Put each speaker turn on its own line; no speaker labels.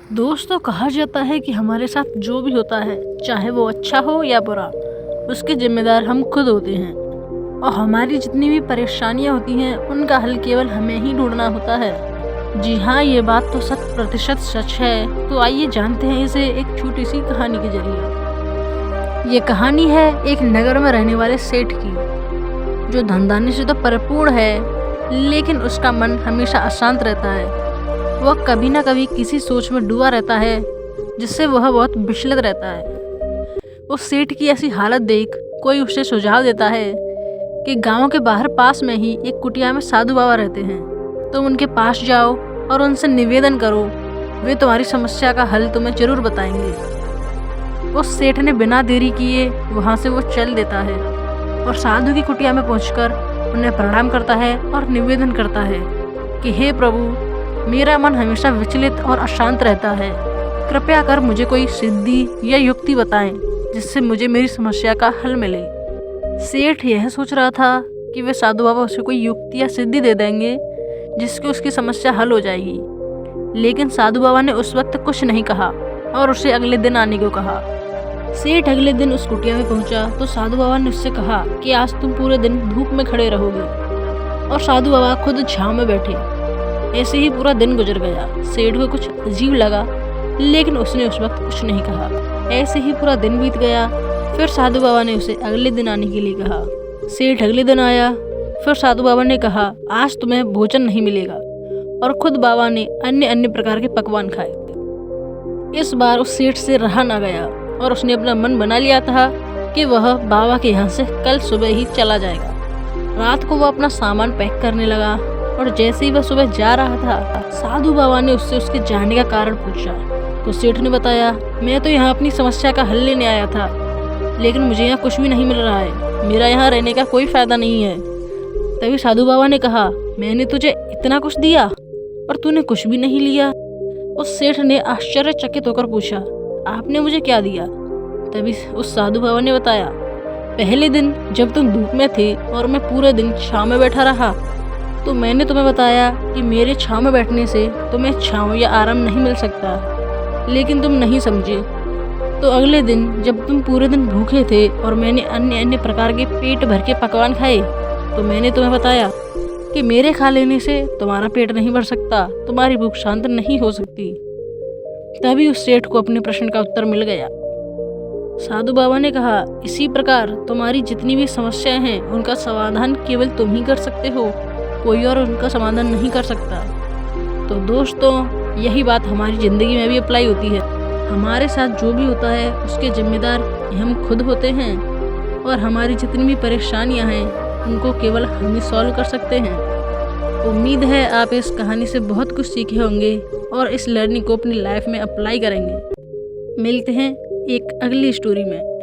दोस्तों, कहा जाता है कि हमारे साथ जो भी होता है, चाहे वो अच्छा हो या बुरा, उसके जिम्मेदार हम खुद होते हैं और हमारी जितनी भी परेशानियां होती हैं उनका हल केवल हमें ही ढूंढना होता है। जी हाँ, ये बात तो 100% सच है। तो आइए जानते हैं इसे एक छोटी सी कहानी के जरिए। ये कहानी है एक नगर में रहने वाले सेठ की, जो धनदानी से तो भरपूर है, लेकिन उसका मन हमेशा अशांत रहता है। वह कभी ना कभी किसी सोच में डूबा रहता है जिससे वह बहुत विचलित रहता है। उस सेठ की ऐसी हालत देख कोई उसे सुझाव देता है कि गांव के बाहर पास में ही एक कुटिया में साधु बाबा रहते हैं। तुम उनके पास जाओ और उनसे निवेदन करो, वे तुम्हारी समस्या का हल तुम्हें जरूर बताएंगे। उस सेठ ने बिना देरी किए वहां से वो चल देता है और साधु की कुटिया में पहुंचकर उन्हें प्रणाम करता है और निवेदन करता है कि हे प्रभु, मेरा मन हमेशा विचलित और अशांत रहता है। कृपया कर मुझे कोई सिद्धि या युक्ति बताएं जिससे मुझे मेरी समस्या का हल मिले। सेठ यह सोच रहा था कि वे साधु बाबा उसे कोई युक्ति या सिद्धि दे देंगे जिससे उसकी समस्या हल हो जाएगी, लेकिन साधु बाबा ने उस वक्त कुछ नहीं कहा और उसे अगले दिन आने को कहा। सेठ अगले दिन उस कुटिया में पहुंचा तो साधु बाबा ने उससे कहा कि आज तुम पूरे दिन धूप में खड़े रहोगे, और साधु बाबा खुद छांव में बैठे। ऐसे ही पूरा दिन गुजर गया। सेठ को कुछ अजीब लगा, लेकिन उसने उस वक्त कुछ नहीं कहा। ऐसे ही पूरा दिन बीत गया। फिर साधु बाबा ने उसे अगले दिन आने के लिए कहा। सेठ अगले दिन आया। फिर साधु बाबा ने कहा, आज तुम्हें भोजन नहीं मिलेगा, और खुद बाबा ने अन्य अन्य प्रकार के पकवान खाए। इस बार उस सेठ से रहा ना गया और उसने अपना मन बना लिया था कि वह बाबा के यहाँ से कल सुबह ही चला जाएगा। रात को वह अपना सामान पैक करने लगा और जैसे ही वह सुबह जा रहा था, साधु बाबा ने उससे उसके जाने का कारण पूछा। तो सेठ ने बताया, मैं तो यहाँ अपनी समस्या का हल लेने आया था, लेकिन मुझे यहाँ कुछ भी नहीं मिल रहा है। मेरा यहाँ रहने का कोई फायदा नहीं है। तभी साधु बाबा ने कहा, मैंने तुझे इतना कुछ दिया और तूने कुछ भी नहीं लिया। उस सेठ ने आश्चर्यचकित होकर पूछा, आपने मुझे क्या दिया? तभी उस साधु बाबा ने बताया, पहले दिन जब तुम धूप में थे और मैं पूरे दिन छाँव में बैठा रहा, तो मैंने तुम्हें बताया कि मेरे छाँव में बैठने से तुम्हें छाँव या आराम नहीं मिल सकता, लेकिन तुम नहीं समझे। तो अगले दिन जब तुम पूरे दिन भूखे थे और मैंने अन्य अन्य प्रकार के पेट भर के पकवान खाए, तो मैंने तुम्हें बताया कि मेरे खा लेने से तुम्हारा पेट नहीं भर सकता, तुम्हारी भूख शांत नहीं हो सकती। तभी उस सेठ को अपने प्रश्न का उत्तर मिल गया। साधु बाबा ने कहा, इसी प्रकार तुम्हारी जितनी भी समस्याएं हैं उनका समाधान केवल तुम ही कर सकते हो, कोई और उनका समाधान नहीं कर सकता। तो दोस्तों, यही बात हमारी ज़िंदगी में भी अप्लाई होती है। हमारे साथ जो भी होता है उसके जिम्मेदार हम खुद होते हैं, और हमारी जितनी भी परेशानियां हैं उनको केवल हम ही सॉल्व कर सकते हैं। उम्मीद है आप इस कहानी से बहुत कुछ सीखे होंगे और इस लर्निंग को अपनी लाइफ में अप्लाई करेंगे। मिलते हैं एक अगली स्टोरी में।